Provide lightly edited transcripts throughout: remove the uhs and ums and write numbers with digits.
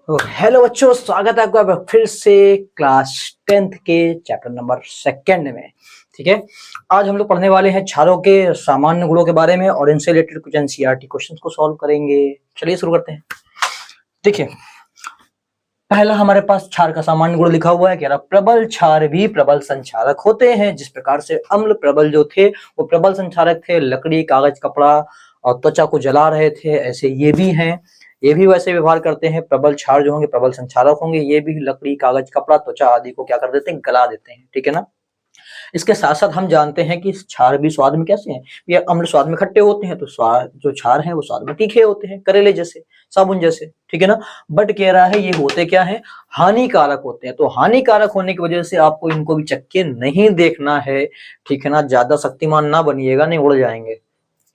तो हेलो बच्चों, स्वागत है आपका फिर से क्लास 10th के चैप्टर नंबर 2 में। ठीक है, आज हम लोग पढ़ने वाले हैं क्षारों के सामान्य गुणों के बारे में और इनसे रिलेटेड कुछ एनसीईआरटी क्वेश्चंस को सॉल्व करेंगे। चलिए शुरू करते हैं। देखिए, पहला हमारे पास क्षार का सामान्य गुण लिखा हुआ है, कह रहा प्रबल क्षार भी प्रबल संचारक होते हैं। जिस प्रकार से अम्ल प्रबल जो थे वो प्रबल संचारक थे, लकड़ी, कागज, कपड़ा और त्वचा को जला रहे थे, ऐसे ये भी हैं। ये भी वैसे व्यवहार करते हैं। प्रबल क्षार जो होंगे प्रबल संचारक होंगे, ये भी लकड़ी, कागज, कपड़ा, त्वचा आदि को क्या कर देते हैं, गला देते हैं। ठीक है ना। इसके साथ साथ हम जानते हैं कि क्षार भी स्वाद में कैसे हैं। ये अम्ल स्वाद में खट्टे होते हैं, तो स्वाद जो क्षार हैं वो स्वाद में तीखे होते हैं, करेले जैसे, साबुन जैसे। ठीक है ना। बट कह रहा है ये होते क्या है, हानिकारक होते हैं। तो हानिकारक होने की वजह से आपको इनको भी चक्के नहीं देखना है। ठीक है ना, ज्यादा शक्तिमान ना बनिएगा, नहीं उड़ जाएंगे।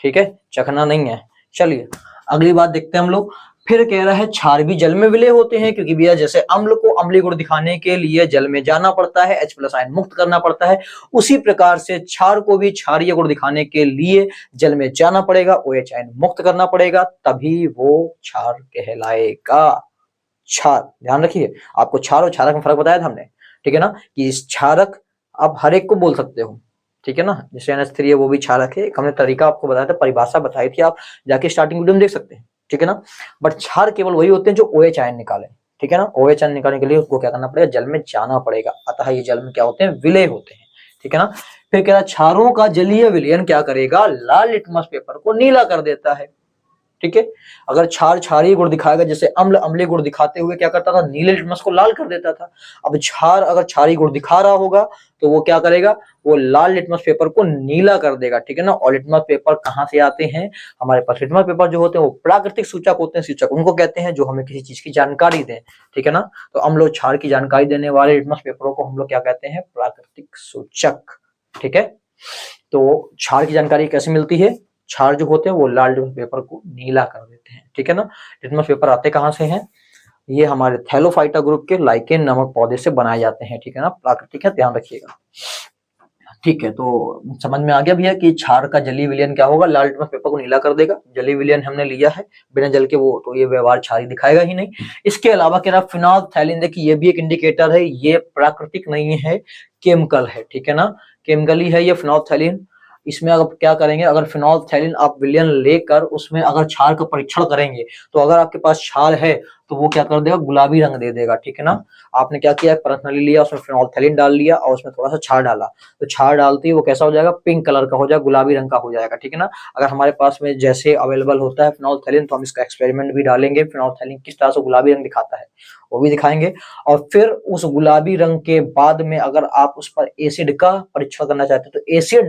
ठीक है, चखना नहीं है। चलिए अगली बात देखते हैं हम लोग। फिर कह रहा है क्षार भी जल में विलय होते हैं, क्योंकि भैया जैसे अम्ल को अम्लीय गुण दिखाने के लिए जल में जाना पड़ता है, H+ आयन मुक्त करना पड़ता है, उसी प्रकार से क्षार को भी क्षारीय गुण दिखाने के लिए जल में जाना पड़ेगा, OH आयन मुक्त करना पड़ेगा, तभी वो क्षार कहलाएगा। क्षार, ध्यान रखिए, आपको क्षार और क्षारक में फर्क बताया था हमने। ठीक है ना, कि इस क्षारक आप हर एक को बोल सकते हो। ठीक है ना, जैसे NH3 है वो भी क्षारक है। हमने तरीका आपको बताया था, परिभाषा बताई थी, आप जाके स्टार्टिंग वीडियो में देख सकते हैं। ठीक है ना। बट क्षार केवल वही होते हैं जो OH आयन निकाले। ठीक है ना, OH आयन निकालने के लिए उसको क्या करना पड़ेगा, जल में जाना पड़ेगा। अतः ये जल में क्या होते हैं, विलय होते हैं। ठीक है ना। फिर कह रहा क्षारों का जलीय विलयन क्या करेगा, लाल लिटमस पेपर को नीला कर देता है। ठीक है, अगर क्षार क्षारीय गुण दिखाएगा, जैसे अम्ल अम्लीय गुण दिखाते हुए क्या करता था, नीले लिटमस को लाल कर देता था। अब क्षार अगर क्षारीय गुण दिखा रहा होगा तो वो क्या करेगा, वो लाल लिटमस पेपर को नीला कर देगा। ठीक है ना। और लिटमस पेपर कहाँ से आते हैं, हमारे पास लिटमस पेपर जो होते हैं वो प्राकृतिक सूचक होते हैं। सूचक उनको कहते हैं जो हमें किसी चीज की जानकारी दें। ठीक है ना। तो अम्ल और क्षार की जानकारी देने वाले लिटमस पेपरों को हम लोग क्या कहते हैं, प्राकृतिक सूचक। ठीक है, तो क्षार की जानकारी कैसे मिलती है, क्षार जो होते हैं वो लाल लिटमस पेपर को नीला कर देते हैं। ठीक है ना। लिटमस पेपर आते कहां से हैं, ये हमारे थैलोफाइटा ग्रुप के लाइकेन नामक पौधे से बनाए जाते हैं। ठीक है ना, प्राकृतिक है, ध्यान रखिएगा। ठीक है, तो समझ में आ गया भैया कि क्षार का जलीय विलयन क्या होगा, लाल लिटमस पेपर को नीला कर देगा। जलीय विलयन हमने लिया है, बिना जल के वो तो ये व्यवहार क्षारी दिखाएगा ही नहीं। इसके अलावा कह रहा फिनोल्फथैलीन, देखिए ये भी एक इंडिकेटर है, ये प्राकृतिक नहीं है, केमिकल है। ठीक है ना, केमिकल ही है ये फिनोल्फथैलीन। इसमें अगर क्या करेंगे, अगर फिनोल्फथैलीन आप विलयन लेकर उसमें अगर क्षार का परीक्षण करेंगे, तो अगर आपके पास क्षार है तो वो क्या कर देगा, गुलाबी रंग दे देगा। ठीक है ना। आपने क्या किया, पर्सनली लिया, उसमें फिनोल्फथैलीन डाल लिया और उसमें थोड़ा सा क्षार डाला, तो क्षार डालते ही वो कैसा हो जाएगा, पिंक कलर का हो जाएगा, गुलाबी रंग का हो जाएगा। ठीक है ना। अगर हमारे पास में जैसे अवेलेबल होता है फिनोल्फथैलीन, तो हम इसका एक्सपेरिमेंट भी डालेंगे, फिनोल्फथैलीन किस तरह से गुलाबी रंग दिखाता है वो भी दिखाएंगे। और फिर उस गुलाबी रंग के बाद में अगर आप उस पर एसिड का परीक्षण करना चाहते हैं, तो एसिड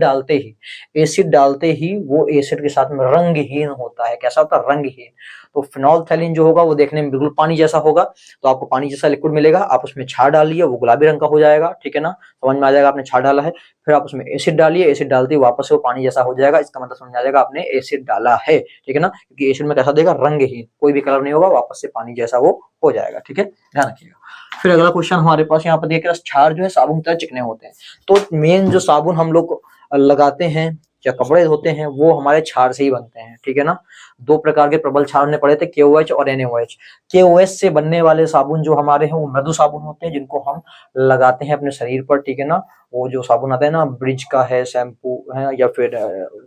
डालते ही वो एसिड के साथ में रंगहीन होता है। कैसा होता है, रंगहीन। तो फिनोल्फथैलीन जो होगा वो देखने में बिल्कुल पानी जैसा होगा, तो आपको पानी जैसा लिक्विड मिलेगा। आप उसमें क्षार डालिए, वो गुलाबी रंग का हो जाएगा। ठीक है ना, समझ में आ जाएगा आपने क्षार डाला है। फिर आप उसमें एसिड डालिए, एसिड डालते ही वापस से वो पानी जैसा हो जाएगा। इसका मतलब समझ में आ जाएगा आपने एसिड डाला है। ठीक है ना, क्योंकि एसिड में कैसा देगा, रंगहीन, कोई भी कलर नहीं होगा, वापस से पानी जैसा वो हो जाएगा। ठीक है, ध्यान रखिएगा। फिर अगला क्वेश्चन हमारे पास यहाँ पर देख रहे हैं, क्षार जो है साबुन की तरह चिकने होते हैं। तो मेन जो साबुन हम लोग लगाते हैं या कपड़े होते हैं वो हमारे क्षार से ही बनते हैं। ठीक है ना। दो प्रकार के प्रबल क्षार ने पढ़े थे, KOH और NaOH। KOH से बनने वाले साबुन जो हमारे हैं वो मृदु साबुन होते हैं, जिनको हम लगाते हैं अपने शरीर पर। ठीक है ना, वो जो साबुन आता है ना, ब्रिज का है, शैम्पू है, या फिर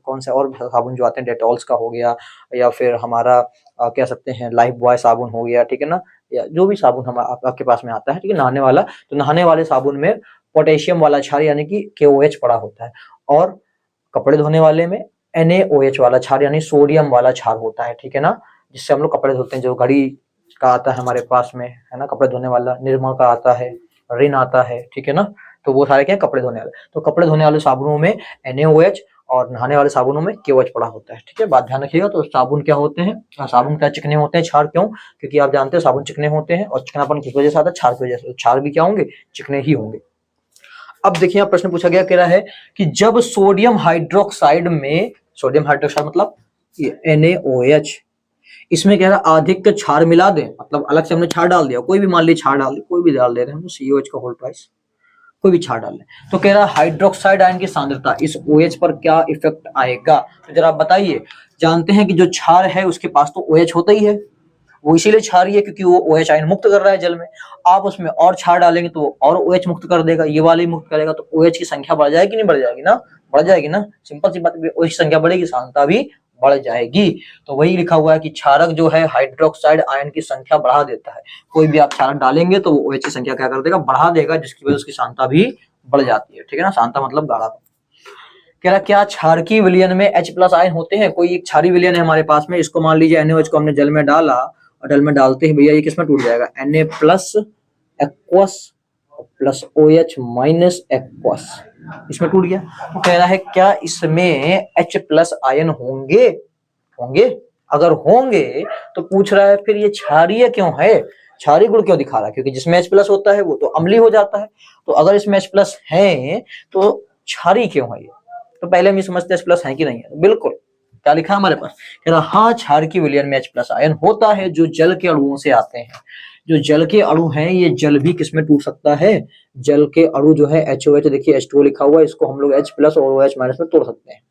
कौन सा और साबुन जो आते हैं, डेटॉल्स का हो गया, या फिर हमारा कह सकते हैं लाइफ बॉय साबुन हो गया। ठीक है ना, या जो भी साबुन हम आपके पास में आता है। ठीक है, नहाने वाला, तो नहाने वाले साबुन में पोटेशियम वाला क्षार यानी कि KOH पड़ा होता है, और कपड़े धोने वाले में NaOH वाला क्षार यानी सोडियम वाला क्षार होता है। ठीक है ना, जिससे हम लोग कपड़े धोते हैं। जो घड़ी का आता है हमारे पास में, है ना, कपड़े धोने वाला, निरमा का आता है, रिन आता है। ठीक है ना, तो वो सारे क्या, कपड़े धोने वाले। तो कपड़े धोने वाले साबुनों में NaOH और नहाने वाले साबुनों में KOH पड़ा होता है। ठीक है, बात ध्यान रखिएगा। तो साबुन क्या होते हैं, साबुन क्या चिकने होते हैं, क्षार क्यों, क्योंकि आप जानते हैं साबुन चिकने होते हैं, और चिकनापन किस वजह से आता है, क्षार की वजह से। क्षार भी क्या होंगे, चिकने ही होंगे। अब देखिए यहाँ प्रश्न पूछा गया, कह रहा है कि जब सोडियम हाइड्रोक्साइड में, सोडियम हाइड्रोक्साइड मतलब NaOH, इसमें कह रहा अधिक क्षार मिला दें, मतलब अलग से हमने क्षार डाल दिया, कोई भी मान लीजिए क्षार डाल दिया, कोई भी डाल दे रहे हैं हम, COH का होल ट्वाइस, कोई भी क्षार डाल लें, तो कह रहा हाइड्रोक्साइड आयन की सांद्रता इस OH पर क्या इफेक्ट आएगा। तो जरा आप बताइए, जानते हैं कि जो क्षार है उसके पास तो OH होता ही है, वो इसीलिए क्षारीय है क्योंकि वो OH आयन मुक्त कर रहा है जल में। आप उसमें और क्षार डालेंगे तो वो और OH मुक्त कर देगा, ये वाले मुक्त करेगा, तो OH की संख्या बढ़ जाएगी नहीं बढ़ जाएगी ना, बढ़ जाएगी ना, सिंपल सी बात है, OH की संख्या बढ़ेगी, सांद्रता भी बढ़ जाएगी। तो वही लिखा हुआ है कि क्षारक जो है हाइड्रोक्साइड आयन की संख्या बढ़ा देता है। कोई भी आप क्षारक डालेंगे तो वो OH की संख्या क्या कर देगा, बढ़ा देगा, जिसकी वजह से उसकी सांद्रता भी बढ़ जाती है। ठीक है ना, सांद्रता मतलब गाढ़ा। कह रहा क्या क्षारकीय विलयन में H+ आयन होते हैं? कोई एक क्षारीय विलयन है हमारे पास में, इसको मान लीजिए NaOH को हमने जल में डाला और जल में डालते ही भैया ये किसमें टूट जाएगा, Na+ aqueous plus OH- aqueous, इसमें टूट गया। तो कह रहा है क्या इसमें H+ आयन होंगे? होंगे, अगर होंगे तो पूछ रहा है फिर ये क्षारीय क्यों है, क्षारीय गुण क्यों दिखा रहा है, क्योंकि जिसमें H+ होता है वो तो अम्लीय हो जाता है। तो अगर इसमें H+ है तो क्षारीय क्यों है ये? तो पहले हम ये समझते हैं H+ है कि नहीं है। बिल्कुल, क्या लिखा है हमारे पास, कह रहा हाँ क्षारकीय विलयन में H+ आयन होता है जो जल के अणुओं से आते हैं। जो जल के अणु हैं ये जल भी किसमें टूट सकता है, जल के अणु जो है HOH, देखिए H2O लिखा हुआ है, इसको हम लोग H+ और OH- में तोड़ सकते हैं,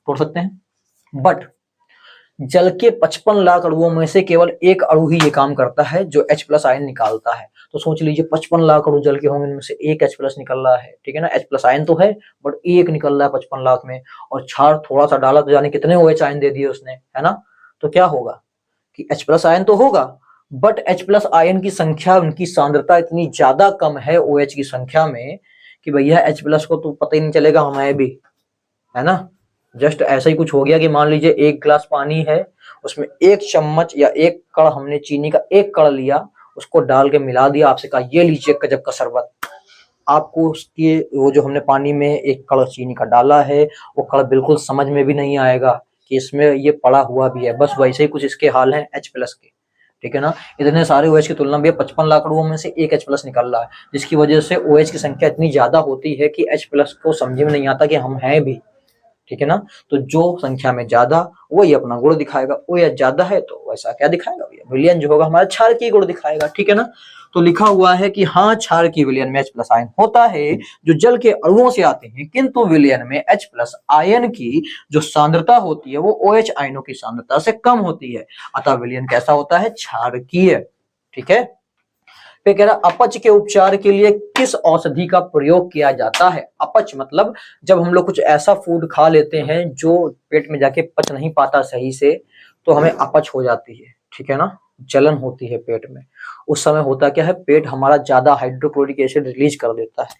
तोड़ सकते हैं। बट जल के 55 लाख अणुओं में से केवल एक अणु ही ये काम करता है जो H+ आयन निकालता है। तो सोच लीजिए 55 लाख अणु जल के होंगे, इनमें से एक H+ निकल रहा है। ठीक है ना, H+ आयन तो है बट एक निकल रहा है 55 लाख में, और क्षार थोड़ा सा डाला तो जाने कितने OH आयन दे दिए उसने, है ना। तो क्या होगा कि H+ आयन तो होगा बट H+ आयन की संख्या, उनकी सांद्रता इतनी ज्यादा कम है OH की संख्या में कि भैया H+ को तो पता ही नहीं चलेगा हम है भी, है ना। जस्ट ऐसा ही कुछ हो गया कि मान लीजिए एक गिलास पानी है, उसमें एक चम्मच या एक कण हमने चीनी का एक कण लिया, उसको डाल के मिला दिया, आपसे कहा ये लीजिए गजब का शरबत। आपको उसके वो जो हमने पानी में एक कण चीनी का डाला है वो कण बिल्कुल समझ में भी नहीं आएगा कि इसमें ये पड़ा हुआ भी है, बस वैसे ही कुछ इसके हाल हैं H+ के। ठीक है ना, इतने सारे OH की तुलना में 55 लाख अणुओं में से एक H+ निकल रहा है, जिसकी वजह से OH की संख्या इतनी ज्यादा होती है कि H+ को समझ में नहीं आता कि हम हैं भी। ठीक है ना, तो जो संख्या में ज्यादा वही अपना गुण दिखाएगा, वो या ज्यादा है तो वैसा क्या दिखाएगा, विलयन जो होगा हमारा क्षारकीय गुण दिखाएगा। ठीक है ना, तो लिखा हुआ है कि हाँ क्षारकीय विलयन में H+ आयन होता है जो जल के अणुओं से आते हैं, किंतु विलयन में H+ आयन की जो सांद्रता होती है वो OH आयनों की सांद्रता से कम होती है, अतः विलयन कैसा होता है, क्षारकीय। ठीक है, फिर कह रहा अपच के उपचार के लिए किस औषधि का प्रयोग किया जाता है। अपच मतलब जब हम लोग कुछ ऐसा फूड खा लेते हैं जो पेट में जाके पच नहीं पाता सही से, तो हमें अपच हो जाती है। ठीक है ना, जलन होती है पेट में। उस समय होता क्या है, पेट हमारा ज्यादा हाइड्रोक्लोरिक एसिड रिलीज कर देता है।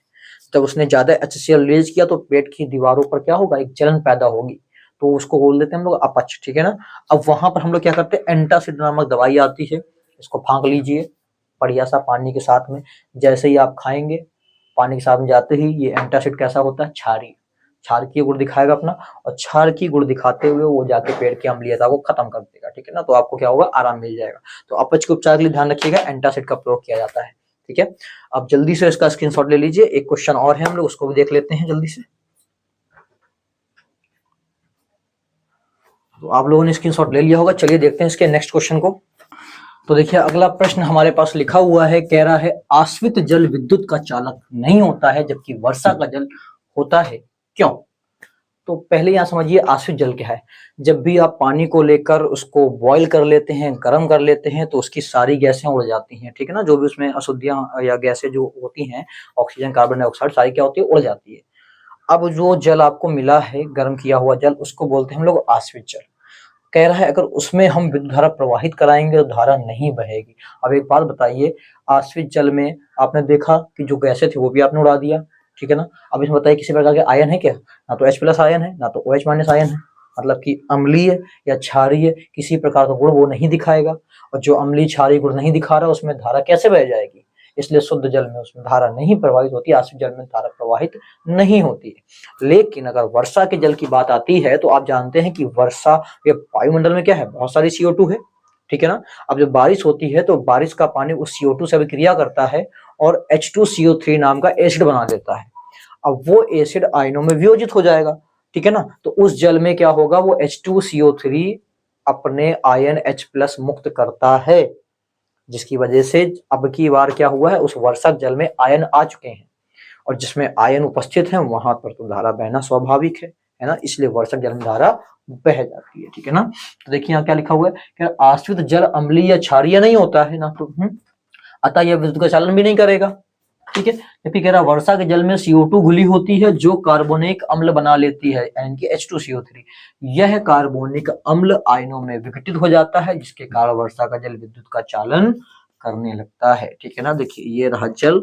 जब उसने ज्यादा HCl रिलीज किया तो पेट की दीवारों पर क्या होगा, एक जलन पैदा होगी, तो उसको बोल देते हैं हम लोग अपच। ठीक है ना, अब वहां पर हम लोग क्या करते हैं, एंटासिड नामक दवाई आती है, इसको फांक लीजिए बढ़िया सा पानी के साथ में, जैसे ही आप खाएंगे पानी के साथ में जाते ही ये एंटासिड कैसा होता है, क्षारीय, क्षारकीय गुण दिखाएगा अपना, और क्षारकीय गुण दिखाते हुए वो जाके पेट की अम्लीयता को खत्म कर देगा। ठीक है ना, तो आपको क्या होगा, आराम मिल जाएगा। तो अपच के उपचार के लिए ध्यान रखिएगा, एंटासिड का प्रयोग किया जाता है। ठीक है, अब जल्दी से इसका स्क्रीनशॉट ले लीजिए, एक क्वेश्चन और है हम लोग उसको भी देख लेते हैं जल्दी से। तो आप लोगों ने स्क्रीनशॉट ले लिया होगा, चलिए देखते हैं इसके नेक्स्ट क्वेश्चन को। तो देखिए अगला प्रश्न हमारे पास लिखा हुआ है, कह रहा है आश्रित जल विद्युत का चालक नहीं होता है जबकि वर्षा का जल होता है, क्यों। तो पहले यहाँ समझिए आश्रित जल क्या है। जब भी आप पानी को लेकर उसको बॉईल कर लेते हैं, गर्म कर लेते हैं, तो उसकी सारी गैसें उड़ जाती हैं। ठीक है ना, जो भी उसमें अशुद्धियां या गैसें जो होती हैं, ऑक्सीजन कार्बन डाइऑक्साइड सारी क्या होती है, उड़ जाती है। अब जो जल आपको मिला है गर्म किया हुआ जल, उसको बोलते हैं हम लोग आश्रित जल। कह रहा है अगर उसमें हम विद्युत धारा प्रवाहित कराएंगे तो धारा नहीं बहेगी। अब एक बात बताइए, आश्रित जल में आपने देखा कि जो गैसें थी वो भी आपने उड़ा दिया। ठीक है ना, अब इसमें बताइए किसी प्रकार के आयन है क्या, ना तो H+ आयन है ना तो OH- आयन है, मतलब कि अम्लीय या क्षारीय किसी प्रकार का गुण वो नहीं दिखाएगा, और जो अम्लीय क्षारीय गुण नहीं दिखा रहा उसमें धारा कैसे बह जाएगी, इसलिए शुद्ध जल में उसमें धारा नहीं प्रवाहित होती, आश्रित जल में धारा प्रवाहित नहीं होती है। लेकिन अगर वर्षा के जल की बात आती है तो आप जानते हैं कि वर्षा ये वायुमंडल में क्या है, बहुत सारी CO2 है। ठीक है ना, अब जब बारिश होती है तो बारिश का पानी उस CO2 से अभिक्रिया करता है और H2CO3 नाम का एसिड बना देता है। अब वो एसिड आयनों में वियोजित हो जाएगा। ठीक है ना, तो उस जल में क्या होगा, वो H2CO3 अपने आयन H+ मुक्त करता है, जिसकी वजह से अब की बार क्या हुआ है, उस वर्षक जल में आयन आ चुके हैं, और जिसमें आयन उपस्थित है वहां पर तो धारा बहना स्वाभाविक है है ना, इसलिए वर्षक जल में धारा बह जाती है। ठीक है ना, तो देखिए यहाँ क्या लिखा हुआ है कि आश्रित जल अम्लीय या क्षारीय नहीं होता है ना, तो अतः यह विद्युत का चालन भी नहीं करेगा। ठीक है, जबकि कह रहा वर्षा के जल में CO2 घुली होती है जो कार्बोनिक अम्ल बना लेती है, यानी कि H2CO3। यह कार्बोनिक अम्ल आयनों में विघटित हो जाता है, जिसके कारण वर्षा का जल विद्युत का चालन करने लगता है। ठीक है ना, देखिए ये रहा जल,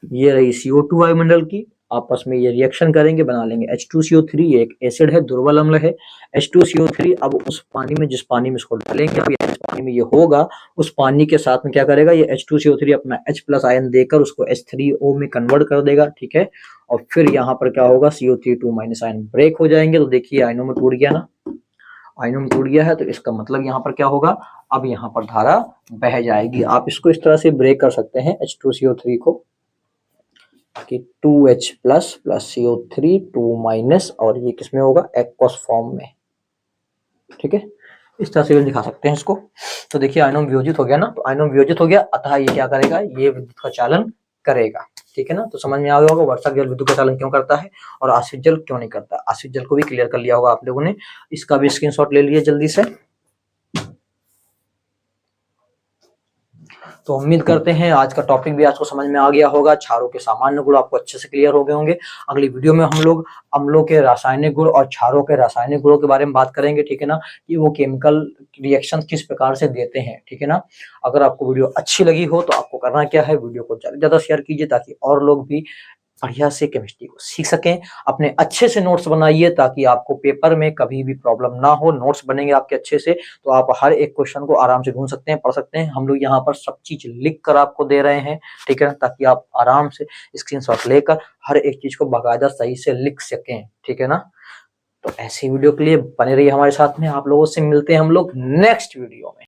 ये रही CO2 वायुमंडल की, आपस में ये रिएक्शन करेंगे, बना लेंगे H2CO3, ये एक एसिड है, दुर्बल अम्ल है H2CO3। अब उस पानी में, जिस पानी में इसको डालेंगे, अब इस पानी में ये होगा, उस पानी के साथ में क्या करेगा, ये H2CO3 अपना H+ आयन देकर उसको H3O में कन्वर्ट कर देगा। ठीक है, और फिर यहाँ पर क्या होगा, CO3 आयन ब्रेक हो जाएंगे। तो देखिए आयनों में टूट गया ना, आयनों में टूट गया है, तो इसका मतलब यहाँ पर क्या होगा, अब यहाँ पर धारा बह जाएगी। आप इसको इस तरह से ब्रेक कर सकते हैं H2CO3 को, कि 2H+ प्लस CO3 2- और ये किसमें होगा, एक्वस फॉर्म में। ठीक है, इस तरह से भी दिखा सकते हैं इसको। तो देखिए आयनों में वियोजित हो गया ना, तो आयनों में वियोजित हो गया, अतः ये क्या करेगा, ये विद्युत का चालन करेगा। ठीक है ना, तो समझ में आ गया होगा वर्षक जल विद्युत का चालन क्यों करता है और आश्रित जल क्यों नहीं करता। आश्रित जल को भी क्लियर कर लिया होगा आप लोगों ने, इसका भी स्क्रीनशॉट ले लिए जल्दी से। तो उम्मीद करते हैं आज का टॉपिक भी आपको समझ में आ गया होगा, क्षारों के सामान्य गुण आपको अच्छे से क्लियर हो गए होंगे। अगली वीडियो में हम लोग अम्लों के रासायनिक गुण और क्षारों के रासायनिक गुणों के बारे में बात करेंगे। ठीक है ना, कि वो केमिकल रिएक्शन किस प्रकार से देते हैं। ठीक है ना, अगर आपको वीडियो अच्छी लगी हो तो आपको करना क्या है, वीडियो को ज्यादा से ज्यादा शेयर कीजिए ताकि और लोग भी बढ़िया से केमिस्ट्री को सीख सकें। अपने अच्छे से नोट्स बनाइए ताकि आपको पेपर में कभी भी प्रॉब्लम ना हो। नोट्स बनेंगे आपके अच्छे से तो आप हर एक क्वेश्चन को आराम से ढूंढ सकते हैं, पढ़ सकते हैं। हम लोग यहाँ पर सब चीज लिख कर आपको दे रहे हैं। ठीक है ना, ताकि आप आराम से स्क्रीनशॉट लेकर हर एक चीज को बाकायदा सही से लिख सकें। ठीक है ना, तो ऐसी वीडियो के लिए बने रहिए हमारे साथ में। आप लोगों से मिलते हैं हम लोग नेक्स्ट वीडियो में।